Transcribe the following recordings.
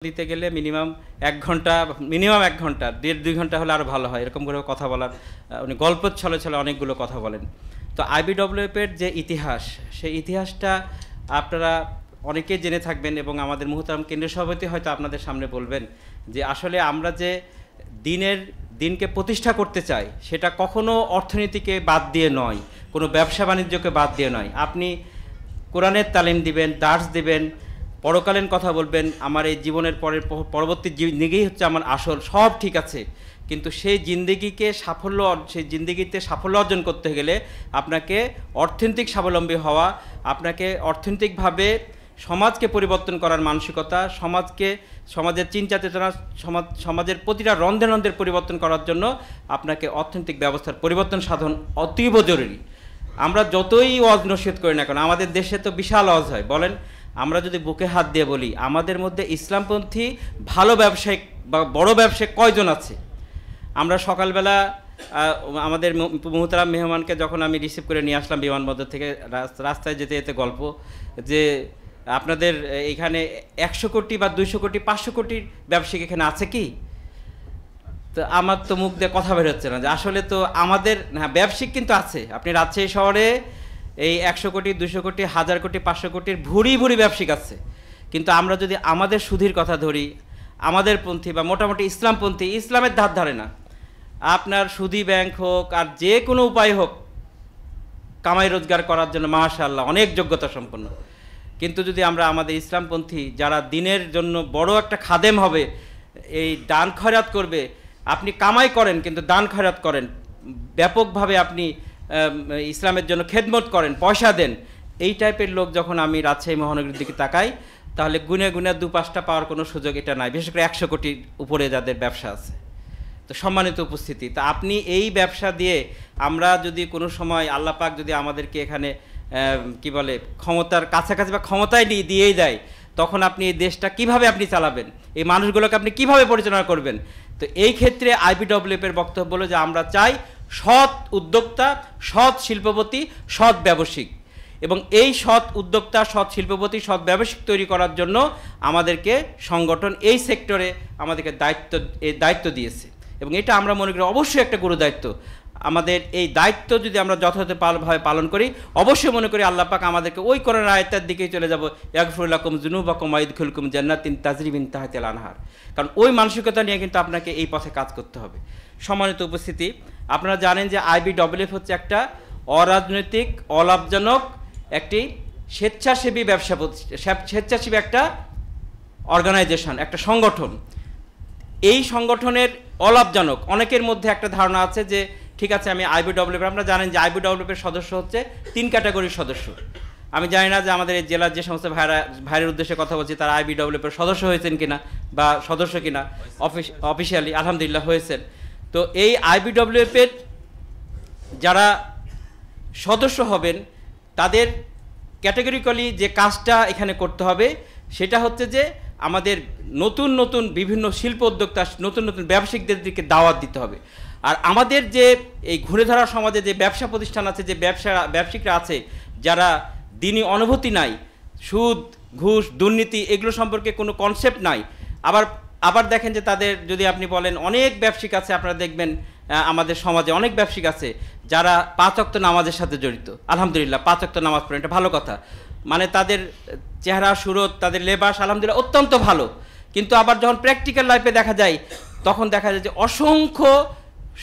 দিতে গেলে মিনিমাম 1 ঘন্টা 1.5 ঘন্টা হলে আরও ভালো হয়, এরকম করে কথা বলার উনি গল্প ছলে ছলে অনেকগুলো কথা বলেন। তো আইবিডব্লিউএফের যে ইতিহাস, সেই ইতিহাসটা আপনারা অনেকেই জেনে থাকবেন এবং আমাদের মুহতারাম কেন্দ্রীয় সভাপতি হয়তো আপনাদের সামনে বলবেন যে আসলে আমরা যে দিনকে প্রতিষ্ঠা করতে চাই সেটা কখনো অর্থনীতিকে বাদ দিয়ে নয়, কোনো ব্যবসা বাণিজ্যকে বাদ দিয়ে নয়। আপনি কোরআনের তালিম দিবেন, দার্স দিবেন, পরকালীন কথা বলবেন, আমার এই জীবনের পরবর্তী জিন্দেগি হচ্ছে আমার আসল, সব ঠিক আছে, কিন্তু সেই জিন্দেগিতে সাফল্য অর্জন করতে গেলে আপনাকে অর্থনৈতিক স্বাবলম্বী হওয়া, আপনাকে অর্থনৈতিকভাবে সমাজকে পরিবর্তন করার মানসিকতা, সমাজের চিন্তা চেতনা, সমাজের প্রতিটা রন্ধে রন্ধের পরিবর্তন করার জন্য আপনাকে অর্থনৈতিক ব্যবস্থার পরিবর্তন সাধন অতীব জরুরি। আমরা যতই ওয়াজ নসিহত করি না কেন, আমাদের দেশে তো বিশাল ওয়াজ হয়, বলেন আমরা যদি বুকে হাত দিয়ে বলি আমাদের মধ্যে ইসলামপন্থী ভালো ব্যবসায়িক বা বড় ব্যবসায়িক কয়জন আছে? আমরা সকালবেলা আমাদের মুহতারাম মেহমানকে যখন আমি রিসিভ করে নিয়ে আসলাম বিমানবন্দর থেকে, রাস্তায় যেতে যেতে গল্প যে আপনাদের এখানে 100 কোটি বা 200 কোটি 500 কোটির ব্যবসায়িক এখানে আছে কি? তো আমার তো মুখ দিয়ে কথা বের হচ্ছে না যে আসলে তো আমাদের, হ্যাঁ ব্যবসায়িক কিন্তু আছে। আপনি রাজশাহী শহরে এই 100 কোটি 200 কোটি 1000 কোটি 500 কোটির ভুরি ভুরি ব্যবসায়িক আছে, কিন্তু আমরা যদি আমাদের সুধীর কথা ধরি, আমাদের পন্থী বা মোটামুটি ইসলামপন্থী, ইসলামের ধার ধারে না, আপনার সুদী ব্যাংক হোক আর যে কোনো উপায় হোক কামাই রোজগার করার জন্য মাশাআল্লাহ অনেক যোগ্যতা সম্পন্ন, কিন্তু যদি আমরা আমাদের ইসলামপন্থী যারা দিনের জন্য বড় একটা খাদেম হবে, এই দান খয়রাত করবে, আপনি কামাই করেন কিন্তু দান খয়রাত করেন, ব্যাপকভাবে আপনি ইসলামের জন্য খেদমত করেন, পয়সা দেন, এই টাইপের লোক যখন আমি রাজশাহী মহানগরীর দিকে তাকাই, তাহলে গুনে গুনে 2-5টা পাওয়ার কোনো সুযোগ এটা নাই, বিশেষ করে 100 কোটির উপরে যাদের ব্যবসা আছে। তো সম্মানিত উপস্থিতি, তা আপনি এই ব্যবসা দিয়ে আমরা যদি কোনো সময় আল্লাহ পাক যদি আমাদেরকে এখানে কি বলে ক্ষমতার কাছাকাছি বা ক্ষমতায় দিয়েই দেয়, তখন আপনি এই দেশটা কিভাবে আপনি চালাবেন, এই মানুষগুলোকে আপনি কিভাবে পরিচালনা করবেন? তো এই ক্ষেত্রে আইবিডব্লিউএফের বক্তব্য হলো যে আমরা চাই সৎ উদ্যোক্তা, সৎ শিল্পপতি, সৎ ব্যবসায়িক, এবং এই সৎ উদ্যোক্তা, সৎ শিল্পপতি, সৎ ব্যবসায়িক তৈরি করার জন্য আমাদেরকে সংগঠন এই সেক্টরে আমাদেরকে দায়িত্ব দিয়েছে, এবং এটা আমরা মনে করি অবশ্যই একটা গুরু দায়িত্ব। আমাদের এই দায়িত্ব যদি আমরা যথাযথভাবে পালন করি, অবশ্যই মনে করি আল্লাহ পাক আমাদেরকে ওই কোরআনের আয়াতের দিকেই চলে যাব, ইয়াগফিরু লাকুম যুনুবাকুম ওয়া ইদখিলকুম জান্নাতিন তাজরি মিন তাহতিল আনহার, কারণ ওই মানসিকতা নিয়ে কিন্তু আপনাকে এই পথে কাজ করতে হবে। সম্মানিত উপস্থিতি, আপনারা জানেন যে আইবিডব্লিউএফ হচ্ছে একটা অরাজনৈতিক, অলাভজনক একটি স্বেচ্ছাসেবী স্বেচ্ছাসেবী একটা অর্গানাইজেশন, একটা সংগঠন। এই সংগঠনের অলাভজনক, অনেকের মধ্যে একটা ধারণা আছে যে ঠিক আছে আমি আইবিডব্লিউএফ, আপনারা জানেন যে আইবিডব্লিউএফের সদস্য হচ্ছে 3 ক্যাটাগরির সদস্য। আমি জানি না যে আমাদের এই জেলার যে সমস্ত ভাইয়ের উদ্দেশ্যে কথা বলছি তারা আইবিডব্লিউএফের সদস্য হয়েছেন কিনা বা সদস্য কিনা, অফিসিয়ালি আলহামদুলিল্লাহ হয়েছেন। তো এই আইবিডব্লিউএফের যারা সদস্য হবেন তাদের ক্যাটাগরিক্যালি যে কাজটা এখানে করতে হবে সেটা হচ্ছে যে আমাদের নতুন নতুন বিভিন্ন শিল্প উদ্যোক্তা, নতুন নতুন ব্যবসায়িকদেরকে দাওয়াত দিতে হবে। আর আমাদের যে এই ঘুরে ধরা সমাজে যে ব্যবসা প্রতিষ্ঠান আছে, যে ব্যবসায়িকরা আছে যারা দিনই অনুভূতি নাই, সুদ ঘুষ দুর্নীতি এগুলো সম্পর্কে কোনো কনসেপ্ট নাই, আবার দেখেন যে তাদের যদি আপনি বলেন অনেক ব্যবসায়িক আছে, আপনারা দেখবেন আমাদের সমাজে অনেক ব্যবসায়িক আছে যারা 5 ওয়াক্ত নামাজের সাথে জড়িত, আলহামদুলিল্লাহ 5 ওয়াক্ত নামাজ পড়েন, এটা ভালো কথা, মানে তাদের চেহারা সুরত, তাদের লেবাস আলহামদুলিল্লাহ অত্যন্ত ভালো, কিন্তু আবার যখন প্র্যাকটিক্যাল লাইফে দেখা যায় তখন দেখা যায় যে অসংখ্য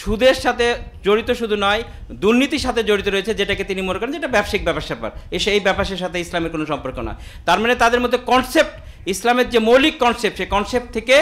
সুদের সাথে জড়িত, শুধু নয় দুর্নীতির সাথে জড়িত রয়েছে, যেটাকে তিনি মনে করেন যেটা ব্যবসায়িক ব্যাপার এই ব্যবসার সাথে ইসলামের কোনো সম্পর্ক না। তার মানে তাদের মধ্যে কনসেপ্ট, ইসলামের যে মৌলিক কনসেপ্ট, সেই কনসেপ্ট থেকে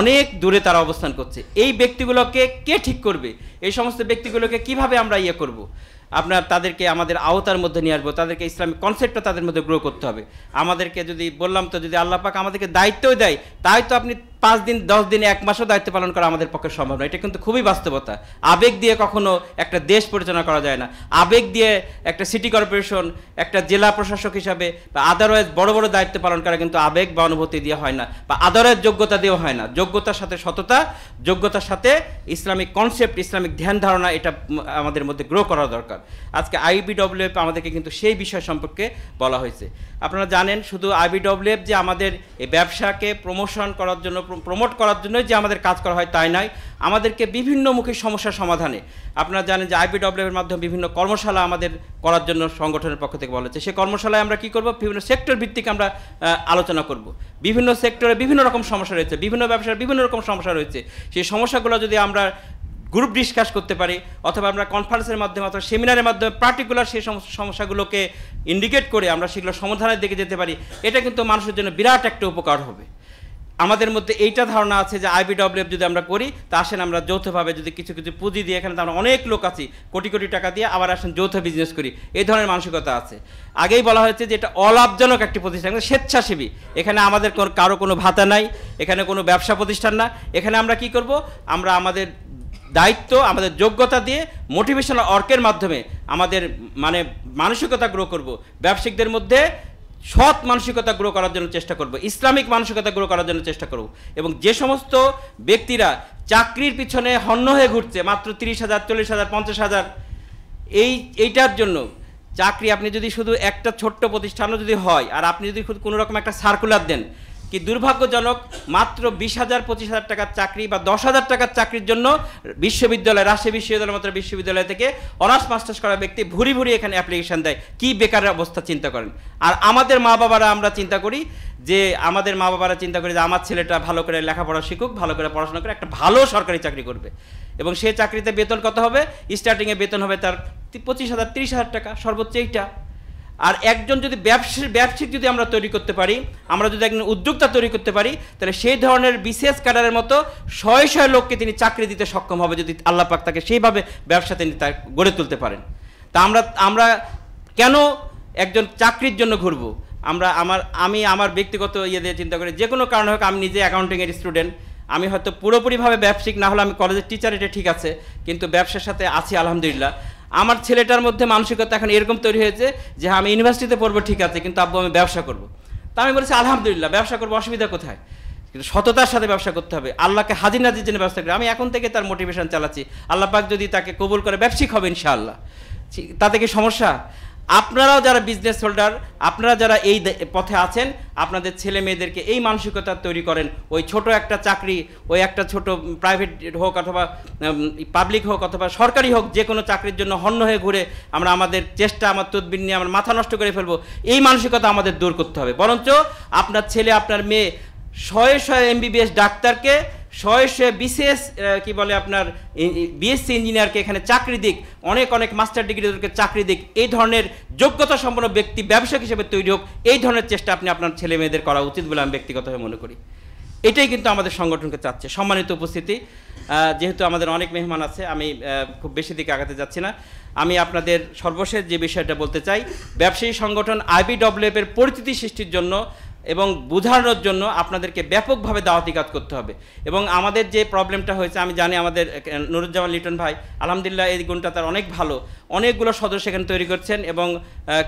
অনেক দূরে তারা অবস্থান করছে। এই ব্যক্তিগুলোকে কে ঠিক করবে? এই সমস্ত ব্যক্তিগুলোকে কিভাবে আমরা করব? তাদেরকে আমাদের আওতার মধ্যে নিয়ে আসবো, তাদেরকে ইসলামিক কনসেপ্টটা তাদের মধ্যে গ্রো করতে হবে। আমাদেরকে যদি বললাম তো যদি আল্লাহ পাক আমাদেরকে দায়িত্বই দেয়, তাই তো আপনি 5 দিন 10 দিন 1 মাসও দায়িত্ব পালন করা আমাদের পক্ষে সম্ভব নয়। এটা কিন্তু খুবই বাস্তবতা। আবেগ দিয়ে কখনো একটা দেশ পরিচালনা করা যায় না। আবেগ দিয়ে একটা সিটি কর্পোরেশন, একটা জেলা প্রশাসক হিসাবে বা আদারওয়াইজ বড় বড় দায়িত্ব পালন করা কিন্তু আবেগ বা অনুভূতি দিয়ে হয় না, বা আদারওয়াইজ যোগ্যতা দিয়েও হয় না। যোগ্যতার সাথে সততা, যোগ্যতার সাথে ইসলামিক কনসেপ্ট, ইসলামিক ধ্যান ধারণা, এটা আমাদের মধ্যে গ্রো করা দরকার। আজকে আইবিডব্লিউএফ আমাদেরকে কিন্তু সেই বিষয় সম্পর্কে বলা হয়েছে। আপনারা জানেন, শুধু আইবিডব্লিউএফ যে আমাদের এই ব্যবসাকে প্রমোট করার জন্য যে আমাদের কাজ করা হয় তাই নয়, আমাদেরকে বিভিন্নমুখী সমস্যার সমাধানে, আপনারা জানেন যে আইবিডব্লিউএফ এর মাধ্যমে বিভিন্ন কর্মশালা আমাদের করার জন্য সংগঠনের পক্ষ থেকে বলা হচ্ছে। সেই কর্মশালায় আমরা কি করব, বিভিন্ন সেক্টর ভিত্তিক আমরা আলোচনা করব। বিভিন্ন সেক্টরে বিভিন্ন রকম সমস্যা রয়েছে, বিভিন্ন ব্যবসার বিভিন্ন রকম সমস্যা রয়েছে। সেই সমস্যাগুলো যদি আমরা গ্রুপ ডিসকাস করতে পারি, অথবা আমরা কনফারেন্সের মাধ্যমে অথবা সেমিনারের মাধ্যমে পার্টিকুলার সেই সমস্যাগুলোকে ইন্ডিকেট করে আমরা সেগুলো সমাধানের দিকে যেতে পারি, এটা কিন্তু মানুষের জন্য বিরাট একটা উপকার হবে। আমাদের মধ্যে এইটা ধারণা আছে যে আইবিডব্লিউএফ যদি আমরা করি, তা আসেন আমরা যৌথভাবে যদি কিছু কিছু পুঁজি দিয়ে, এখানে তো আমরা অনেক লোক আছি, কোটি কোটি টাকা দিয়ে, আবার আসেন যৌথ বিজনেস করি, এই ধরনের মানসিকতা আছে। আগেই বলা হয়েছে যে এটা অলাভজনক একটি প্রতিষ্ঠান, স্বেচ্ছাসেবী। এখানে আমাদের কারো কোনো ভাতা নাই, এখানে কোনো ব্যবসা প্রতিষ্ঠান না। এখানে আমরা কি করব, আমরা আমাদের দায়িত্ব, আমাদের যোগ্যতা দিয়ে মোটিভেশনাল ওয়ার্কের মাধ্যমে আমাদের মানসিকতা গ্রো করব। ব্যবসায়িকদের মধ্যে সৎ মানসিকতা গ্রো করার জন্য চেষ্টা করব, ইসলামিক মানসিকতা গ্রো করার জন্য চেষ্টা করব। এবং যে সমস্ত ব্যক্তিরা চাকরির পিছনে হন্য হয়ে ঘুরছে, মাত্র 30,000, 40,000, 50,000, এইটার জন্য চাকরি, আপনি যদি শুধু একটা ছোট্ট প্রতিষ্ঠানও যদি হয়, আর আপনি যদি কোনো রকম একটা সার্কুলার দেন, কি দুর্ভাগ্যজনক, মাত্র 20,000, 25,000 টাকার চাকরি বা 10,000 টাকার চাকরির জন্য বিশ্ববিদ্যালয়, রাজশাহী বিশ্ববিদ্যালয়ের মতো বিশ্ববিদ্যালয় থেকে অনার্স মাস্টার্স করা ব্যক্তি ভুরি ভুরি এখানে অ্যাপ্লিকেশন দেয়। কি বেকারের অবস্থা চিন্তা করেন। আর আমাদের মা বাবারা আমরা চিন্তা করি যে আমার ছেলেটা ভালো করে লেখাপড়া শিখুক, ভালো করে পড়াশোনা করে একটা ভালো সরকারি চাকরি করবে, এবং সেই চাকরিতে বেতন কত হবে, স্টার্টিংয়ে বেতন হবে তার 25,000, 30,000 টাকা সর্বোচ্চ এইটা। আর একজন যদি ব্যবসায়িক যদি আমরা তৈরি করতে পারি, আমরা যদি একজন উদ্যোক্তা তৈরি করতে পারি, তাহলে সেই ধরনের বিশেষ ক্যাডারের মতো শয়ে লোককে তিনি চাকরি দিতে সক্ষম হবে, যদি আল্লাহ পাক তাকে সেইভাবে ব্যবসা তিনি তা গড়ে তুলতে পারেন। তা আমরা কেন একজন চাকরির জন্য ঘুরবো? আমি আমার ব্যক্তিগত ইয়ে দিয়ে চিন্তা করি, যে কোনো কারণে হোক, আমি নিজে অ্যাকাউন্টিংয়ের স্টুডেন্ট, আমি হয়তো পুরোপুরিভাবে ব্যবসায়িক না হলে, আমি কলেজের টিচার, এটা ঠিক আছে, কিন্তু ব্যবসার সাথে আছি আলহামদুলিল্লাহ। আমার ছেলেটার মধ্যে মানসিকতা এখন এরকম তৈরি হয়েছে যে আমি ইউনিভার্সিটিতে পড়বো, ঠিক আছে, কিন্তু আব্বু আমি ব্যবসা করবো। তা আমি বলেছি আলহামদুলিল্লাহ, ব্যবসা করবো, অসুবিধা কোথায়? কিন্তু সততার সাথে ব্যবসা করতে হবে, আল্লাহকে হাজির নাজির জন্য ব্যবসা করি। আমি এখন থেকে তার মোটিভেশন চালাচ্ছি, আল্লাহ পাক যদি তাকে কবুল করে ব্যবসায়িক হবে ইনশাআল্লাহ, তাতে কি সমস্যা? আপনারাও যারা বিজনেস হোল্ডার, আপনারা যারা এই পথে আছেন, আপনাদের ছেলে মেয়েদেরকে এই মানসিকতা তৈরি করেন। ওই ছোট একটা চাকরি, ওই একটা ছোট প্রাইভেট হোক অথবা পাবলিক হোক অথবা সরকারি হোক, যে কোনো চাকরির জন্য হন্য হয়ে ঘুরে আমরা আমাদের চেষ্টা, আমার তদবির নিয়ে আমরা মাথা নষ্ট করে ফেলবো, এই মানসিকতা আমাদের দূর করতে হবে। বরঞ্চ আপনার ছেলে, আপনার মেয়ে শয়ে এমবিবিএস ডাক্তারকে, শয়ে বিশেষ কি বলে আপনার বিএসসি ইঞ্জিনিয়ারকে এখানে চাকরি দিক, অনেক মাস্টার ডিগ্রিদেরকে চাকরি দিক, এই ধরনের যোগ্যতা সম্পন্ন ব্যক্তি ব্যবসায়িক হিসেবে তৈরি হোক, এই ধরনের চেষ্টা আপনি আপনার ছেলে মেয়েদের করা উচিত বলে আমি ব্যক্তিগতভাবে মনে করি। এটাই কিন্তু আমাদের সংগঠনকে চাচ্ছে। সম্মানিত উপস্থিতি, যেহেতু আমাদের অনেক মেহমান আছে, আমি খুব বেশি দিকে আগাতে যাচ্ছি না। আমি আপনাদের সর্বশেষ যে বিষয়টা বলতে চাই, ব্যবসায়ী সংগঠন আইবিডব্লিউএফ এর পরিচিতি সৃষ্টির জন্য এবং বোঝানোর জন্য আপনাদেরকে ব্যাপকভাবে দাওয়াতি কাজ করতে হবে। এবং আমাদের যে প্রবলেমটা হয়েছে, আমি জানি আমাদের নুরুজ্জামান লিটন ভাই আলহামদুলিল্লাহ এই গুণটা তার অনেক ভালো, অনেকগুলো সদস্য এখানে তৈরি করছেন, এবং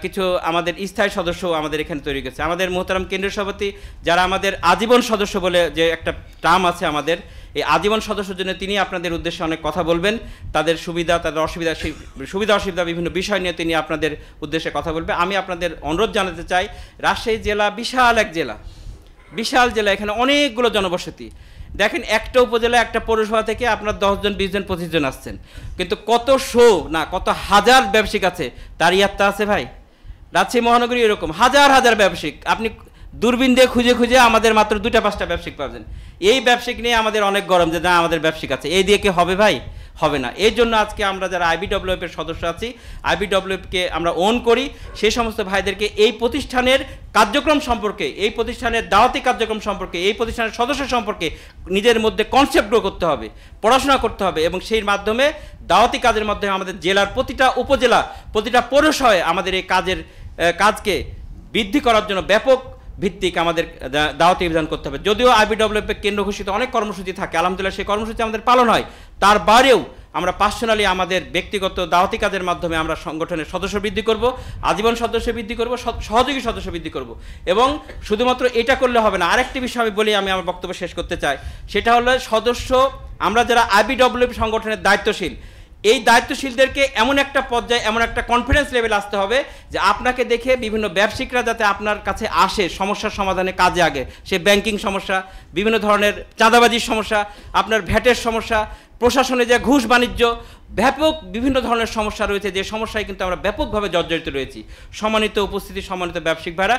কিছু আমাদের স্থায়ী সদস্যও আমাদের এখানে তৈরি করছে। আমাদের মোহতারাম কেন্দ্রীয় সভাপতি, যারা আমাদের আজীবন সদস্য বলে যে একটা টার্ম আছে আমাদের, এই আজীবন সদস্যের জন্য তিনি আপনাদের উদ্দেশ্যে অনেক কথা বলবেন, তাদের সুবিধা, তাদের সুবিধা অসুবিধা বিভিন্ন বিষয় নিয়ে তিনি আপনাদের উদ্দেশ্যে কথা বলবেন। আমি আপনাদের অনুরোধ জানাতে চাই, রাজশাহী জেলা বিশাল এক জেলা, বিশাল জেলা, এখানে অনেকগুলো জনবসতি। দেখেন, একটা উপজেলা, একটা পৌরসভা থেকে আপনার 10 জন, 20 জন, 25 জন আসছেন, কিন্তু কত কত হাজার ব্যবসায়িক আছে, তার ইয়াত্তা আছে ভাই। রাজশাহী মহানগরী এরকম হাজার ব্যবসায়িক, আপনি দূরবীন দিয়ে খুঁজে আমাদের মাত্র 2-5টা ব্যবসায়িক পাবেন। এই ব্যবসায়িক নিয়ে আমাদের অনেক গরম যে না আমাদের ব্যবসায়িক আছে, এই দিয়ে কি হবে ভাই? হবে না। এই জন্য আজকে আমরা যারা আইবিডব্লিউএফ এর সদস্য আছি, আইবিডব্লিউএফকে আমরা ওন করি, সেই সমস্ত ভাইদেরকে এই প্রতিষ্ঠানের কার্যক্রম সম্পর্কে, এই প্রতিষ্ঠানের দাওয়াতি কার্যক্রম সম্পর্কে, এই প্রতিষ্ঠানের সদস্য সম্পর্কে নিজের মধ্যে কনসেপ্ট গ্রো করতে হবে, পড়াশোনা করতে হবে, এবং সেই মাধ্যমে দাওয়াতি কাজের মাধ্যমে আমাদের জেলার প্রতিটা উপজেলা, প্রতিটা পৌরসভায় আমাদের এই কাজকে বৃদ্ধি করার জন্য ভিত্তিক আমাদের দাওয়াতি অভিযান করতে হবে। যদিও আইবিডব্লিউএফ কেন্দ্র ঘোষিত অনেক কর্মসূচি থাকে, আলহামদুলিল্লাহ সেই কর্মসূচি আমাদের পালন হয়, তার বাইরেও আমরা পার্সোনালি আমাদের ব্যক্তিগত দাওয়াতি কাজের মাধ্যমে আমরা সংগঠনের সদস্য বৃদ্ধি করব, আজীবন সদস্য বৃদ্ধি করব, সহযোগী সদস্য বৃদ্ধি করব। এবং শুধুমাত্র এটা করলে হবে না, আরেকটি বিষয় আমি বলি, আমি আমার বক্তব্য শেষ করতে চাই, সেটা হলো সদস্য আমরা যারা আইবিডব্লিউএফ সংগঠনের দায়িত্বশীল, এই দায়িত্বশীলদেরকে এমন একটা পর্যায়ে, এমন একটা কনফিডেন্স লেভেল আসতে হবে যে আপনাকে দেখে বিভিন্ন ব্যবসায়িকরা যাতে আপনার কাছে আসে সমস্যার সমাধানে কাজে আগে। সে ব্যাংকিং সমস্যা, বিভিন্ন ধরনের চাঁদাবাজির সমস্যা, আপনার ভ্যাটের সমস্যা, প্রশাসনে যে ঘুষ বাণিজ্য, ব্যাপক বিভিন্ন ধরনের সমস্যা রয়েছে, যে সমস্যায় কিন্তু আমরা ব্যাপকভাবে জর্জরিত রয়েছি। সম্মানিত উপস্থিতি, সম্মানিত ব্যবসায়িক ভাইরা,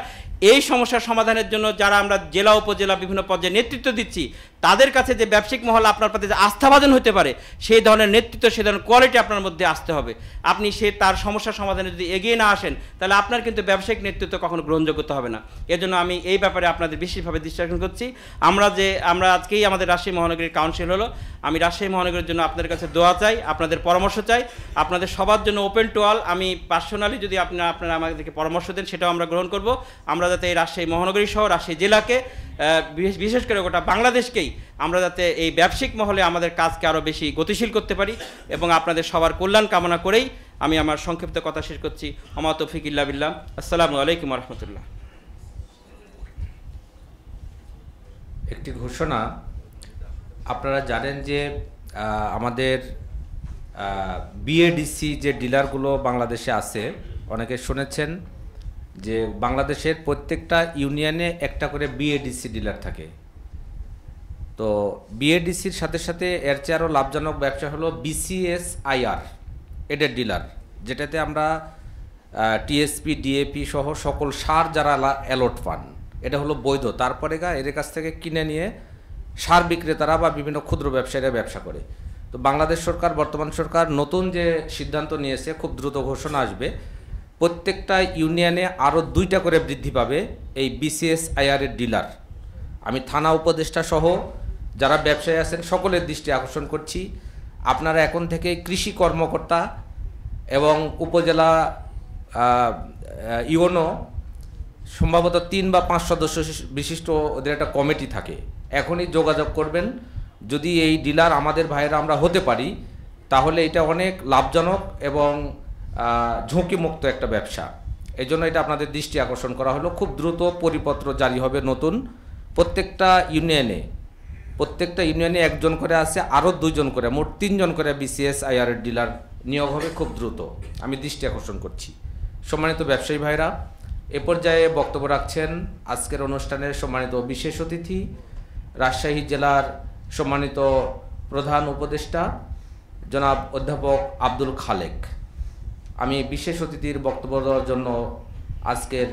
এই সমস্যার সমাধানের জন্য যারা আমরা জেলা উপজেলা বিভিন্ন পর্যায়ে নেতৃত্ব দিচ্ছি, তাদের কাছে যে ব্যবসায়িক মহল আপনার প্রতি যে আস্থাভাজন হতে পারে, সেই ধরনের নেতৃত্ব, সেই ধরনের কোয়ালিটি আপনার মধ্যে আসতে হবে। আপনি তার সমস্যার সমাধানে যদি এগিয়ে না আসেন, তাহলে আপনার কিন্তু ব্যবসায়িক নেতৃত্ব কখনো গ্রহণযোগ্যতা হবে না। এজন্য আমি এই ব্যাপারে আপনাদের বিশেষভাবে দৃষ্টি আকর্ষণ করছি। আমরা আজকেই আমাদের রাজশাহী মহানগরীর কাউন্সিল হলো, আমি রাজশাহী মহানগরীর জন্য আপনাদের কাছে দোয়া চাই, আপনাদের পরামর্শ চাই, আপনাদের সবার জন্য ওপেন টু অল। আমি পার্সোনালি যদি আপনারা আমাদেরকে পরামর্শ দেন, সেটাও আমরা গ্রহণ করব। আমরা যাতে এই রাজশাহী মহানগরী সহ রাজশাহী জেলাকে, বিশেষ করে গোটা বাংলাদেশকেই আমরা যাতে এই ব্যবসায়িক মহলে আমাদের কাজকে আরও বেশি গতিশীল করতে পারি, এবং আপনাদের সবার কল্যাণ কামনা করেই আমি আমার সংক্ষিপ্ত কথা শেষ করছি। ওমা তৌফিক ইল্লা বিল্লাহ। আসসালামু আলাইকুম ওয়া রাহমাতুল্লাহ। একটি ঘোষণা, আপনারা জানেন যে আমাদের বিএডিসি যে ডিলারগুলো বাংলাদেশে আছে, অনেকে শুনেছেন যে বাংলাদেশের প্রত্যেকটা ইউনিয়নে একটা করে বিএডিসি ডিলার থাকে। তো বিএডিসির সাথে সাথে এর চেয়ে আরও লাভজনক ব্যবসা হলো বিসিএসআইআর এডের ডিলার, যেটাতে আমরা টিএসপি, ডিএপি সহ সকল সার যারা অ্যালট পান, এটা হলো বৈধ। তারপরে এদের কাছ থেকে কিনে নিয়ে সার বিক্রেতারা বা বিভিন্ন ক্ষুদ্র ব্যবসায়ীরা ব্যবসা করে। তো বাংলাদেশ সরকার, বর্তমান সরকার নতুন যে সিদ্ধান্ত নিয়েছে, খুব দ্রুত ঘোষণা আসবে, প্রত্যেকটা ইউনিয়নে আরও 2টা করে বৃদ্ধি পাবে এই বিসিএসআইআর এর ডিলার। আমি থানা উপদেষ্টা সহ যারা ব্যবসায়ী আছেন সকলের দৃষ্টি আকর্ষণ করছি, আপনারা এখন থেকে কৃষি কর্মকর্তা এবং উপজেলা ইউনো সম্ভবত 3 বা 5 সদস্য বিশিষ্ট ওদের একটা কমিটি থাকে, এখনই যোগাযোগ করবেন। যদি এই ডিলার আমাদের ভাইয়েরা আমরা হতে পারি, তাহলে এটা অনেক লাভজনক এবং ঝুঁকিমুক্ত একটা ব্যবসা। এই জন্য এটা আপনাদের দৃষ্টি আকর্ষণ করা হলো। খুব দ্রুত পরিপত্র জারি হবে নতুন, প্রত্যেকটা ইউনিয়নে 1 জন করে আছে, আরও 2 জন করে, মোট 3 জন করে বিসিএসআইআর এর ডিলার নিয়োগ হবে খুব দ্রুত। আমি দৃষ্টি আকর্ষণ করছি। সম্মানিত ব্যবসায়ী ভাইরা, এ পর্যায়ে বক্তব্য রাখছেন আজকের অনুষ্ঠানের সম্মানিত বিশেষ অতিথি, রাজশাহী জেলার সম্মানিত প্রধান উপদেষ্টা জনাব অধ্যাপক আব্দুল খালেক। আমি বিশেষ অতিথির বক্তব্য দেওয়ার জন্য আজকের